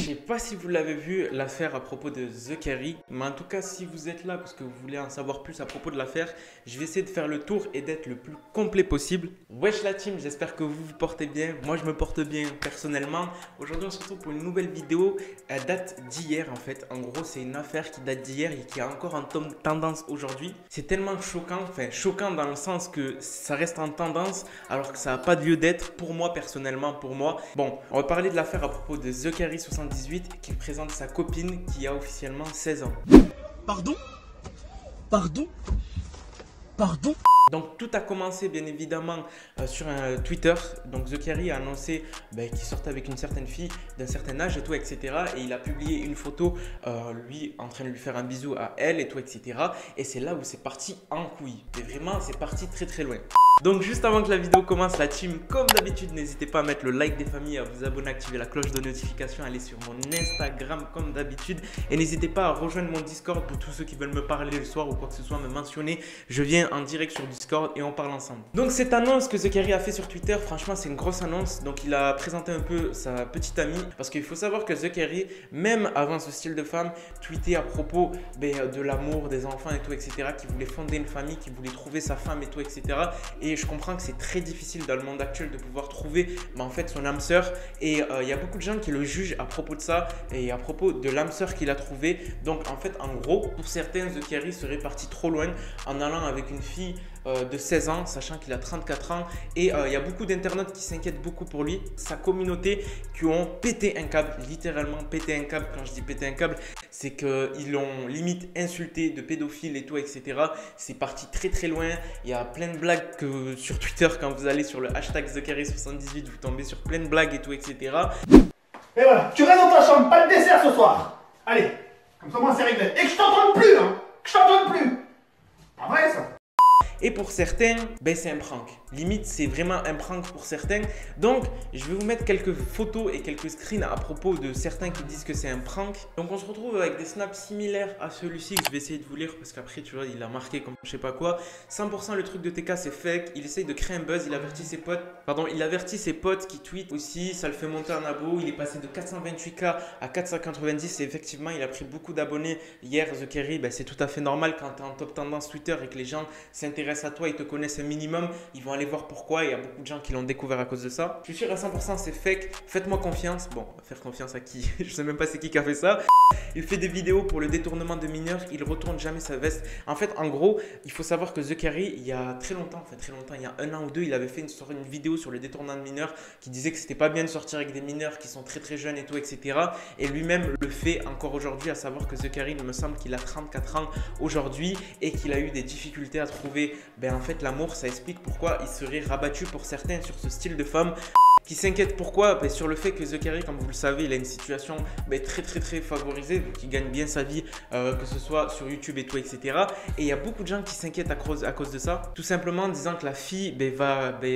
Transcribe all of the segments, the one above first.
sais pas si vous l'avez vu, l'affaire à propos de The Carry, mais en tout cas, si vous êtes là parce que vous voulez en savoir plus à propos de l'affaire, je vais essayer de faire le tour et d'être le plus complet possible. Wesh la team, j'espère que vous vous portez bien. Moi, je me porte bien personnellement. Aujourd'hui, on se retrouve pour une nouvelle vidéo. Elle date d'hier en fait. En gros, c'est une affaire qui date d'hier et qui est encore en tendance aujourd'hui. C'est tellement choquant, enfin choquant dans le sens que ça reste en tendance alors que ça n'a pas de lieu d'être pour moi personnellement, pour moi. Bon, on va parler de l'affaire à propos de The Carry 78 qui présente sa copine qui a officiellement 16 ans. Pardon? Pardon? Pardon? Donc tout a commencé bien évidemment sur un Twitter. Donc The Carry a annoncé qu'il sortait avec une certaine fille d'un certain âge et tout, etc. Et il a publié une photo, lui en train de lui faire un bisou à elle et tout, etc. Et c'est là où c'est parti en couille. Et vraiment, c'est parti très très loin. Donc juste avant que la vidéo commence, la team, comme d'habitude, n'hésitez pas à mettre le like des familles, à vous abonner, à activer la cloche de notification, aller sur mon Instagram comme d'habitude. Et n'hésitez pas à rejoindre mon Discord pour tous ceux qui veulent me parler le soir ou quoi que ce soit, me mentionner. Je viens en direct sur Discord et on parle ensemble. Donc cette annonce que The Carry a fait sur Twitter, franchement c'est une grosse annonce. Donc il a présenté un peu sa petite amie. Parce qu'il faut savoir que The Carry, même avant ce style de femme, tweetait à propos de l'amour, des enfants et tout, etc. Qui voulait fonder une famille, qui voulait trouver sa femme et tout, etc. Et je comprends que c'est très difficile dans le monde actuel de pouvoir trouver en fait son âme sœur. Et il y a beaucoup de gens qui le jugent à propos de ça et à propos de l'âme sœur qu'il a trouvé. Donc en fait, en gros, pour certains, The Carry serait parti trop loin en allant avec une fille de 16 ans, sachant qu'il a 34 ans. Et il y a beaucoup d'internautes qui s'inquiètent beaucoup pour lui. Sa communauté qui ont pété un câble, littéralement pété un câble. Quand je dis pété un câble, c'est qu'ils l'ont limite insulté de pédophile et tout, etc. C'est parti très très loin. Il y a plein de blagues sur Twitter, quand vous allez sur le hashtag TheCarry78, vous tombez sur plein de blagues et tout, etc. Et voilà, tu restes dans ta chambre, pas de dessert ce soir. Allez, comme ça moi c'est réglé. Et que je t'entende plus, hein. Que je t'entende plus. Pas vrai ça. Et pour certains, c'est un prank. Limite, c'est vraiment un prank pour certains. Donc, je vais vous mettre quelques photos et quelques screens à propos de certains qui disent que c'est un prank. Donc, on se retrouve avec des snaps similaires à celui-ci que je vais essayer de vous lire parce qu'après, tu vois, il a marqué comme je sais pas quoi. 100% le truc de TK, c'est fake. Il essaye de créer un buzz. Il avertit ses potes. Pardon, il avertit ses potes qui tweetent aussi. Ça le fait monter en abo. Il est passé de 428K à 490. Et effectivement, il a pris beaucoup d'abonnés hier. The Carry, c'est tout à fait normal quand tu es en top tendance Twitter et que les gens s'intéressent à toi, ils te connaissent un minimum, ils vont aller voir pourquoi. Il y a beaucoup de gens qui l'ont découvert à cause de ça. Je suis sûr à 100% c'est fake. Faites-moi confiance. Bon, faire confiance à qui? Je sais même pas c'est qui a fait ça. Il fait des vidéos pour le détournement de mineurs. Il retourne jamais sa veste. En fait, en gros, il faut savoir que The Carry, il y a très longtemps, il y a un an ou deux, il avait fait une vidéo sur le détournement de mineurs qui disait que c'était pas bien de sortir avec des mineurs qui sont très très jeunes et tout, etc. Et lui-même le fait encore aujourd'hui, à savoir que The Carry, il me semble qu'il a 34 ans aujourd'hui et qu'il a eu des difficultés à trouver en fait l'amour. Ça explique pourquoi il serait rabattu pour certains sur ce style de femme. Qui s'inquiète pourquoi? Sur le fait que The Carry, comme vous le savez, il a une situation très très très favorisée, donc il gagne bien sa vie, que ce soit sur YouTube et tout, etc. Et il y a beaucoup de gens qui s'inquiètent à cause de ça, tout simplement en disant que la fille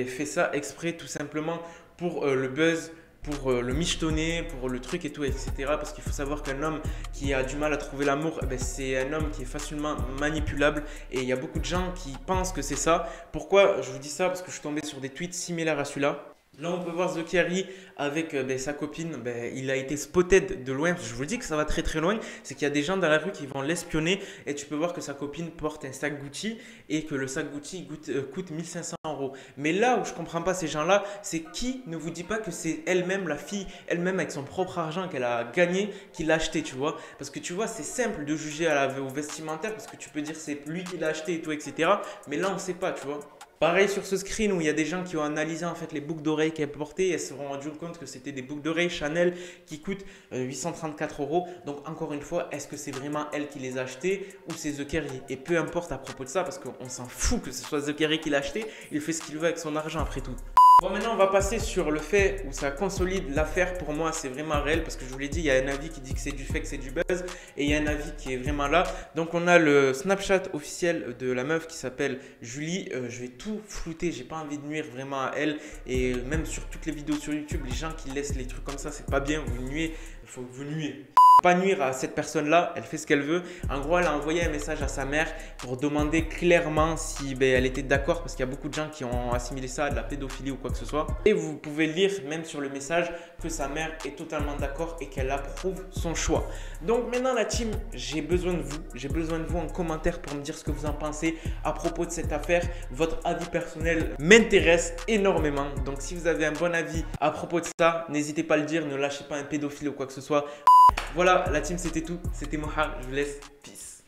fait ça exprès, tout simplement pour le buzz, pour le michetonner, pour le truc et tout, etc. Parce qu'il faut savoir qu'un homme qui a du mal à trouver l'amour, c'est un homme qui est facilement manipulable. Et il y a beaucoup de gens qui pensent que c'est ça. Pourquoi je vous dis ça? Parce que je suis tombé sur des tweets similaires à celui-là. Là, on peut voir The Carry avec sa copine. Il a été spotted de loin. Je vous dis que ça va très très loin. C'est qu'il y a des gens dans la rue qui vont l'espionner. Et tu peux voir que sa copine porte un sac Gucci et que le sac Gucci coûte 1500 €. Mais là où je comprends pas ces gens-là, c'est qui ne vous dit pas que c'est elle-même, la fille, elle-même avec son propre argent qu'elle a gagné, qui l'a acheté, tu vois. Parce que tu vois, c'est simple de juger au vestimentaire parce que tu peux dire c'est lui qui l'a acheté et tout, etc. Mais là, on sait pas, tu vois. Pareil sur ce screen où il y a des gens qui ont analysé en fait les boucles d'oreilles qu'elle portait et elles se sont rendues compte que c'était des boucles d'oreilles Chanel qui coûtent 834 €. Donc encore une fois, est-ce que c'est vraiment elle qui les a achetées ou c'est The Carry? Et peu importe à propos de ça parce qu'on s'en fout que ce soit The Carry qui l'a acheté, il fait ce qu'il veut avec son argent après tout. Bon, maintenant on va passer sur le fait où ça consolide l'affaire. Pour moi c'est vraiment réel parce que je vous l'ai dit, il y a un avis qui dit que c'est du fake, c'est du buzz et il y a un avis qui est vraiment là. Donc on a le Snapchat officiel de la meuf qui s'appelle Julie. Je vais tout flouter, j'ai pas envie de nuire vraiment à elle et même sur toutes les vidéos sur YouTube, les gens qui laissent les trucs comme ça, c'est pas bien, vous nuez, il faut que vous nuez. pas nuire à cette personne-là, elle fait ce qu'elle veut. En gros, elle a envoyé un message à sa mère pour demander clairement si elle était d'accord parce qu'il y a beaucoup de gens qui ont assimilé ça à de la pédophilie ou quoi que ce soit. Et vous pouvez lire même sur le message que sa mère est totalement d'accord et qu'elle approuve son choix. Donc maintenant la team, j'ai besoin de vous. J'ai besoin de vous en commentaire pour me dire ce que vous en pensez à propos de cette affaire. Votre avis personnel m'intéresse énormément. Donc si vous avez un bon avis à propos de ça, n'hésitez pas à le dire. Ne lâchez pas un pédophile ou quoi que ce soit. Voilà, la team, c'était tout. C'était Moha. Je vous laisse. Peace.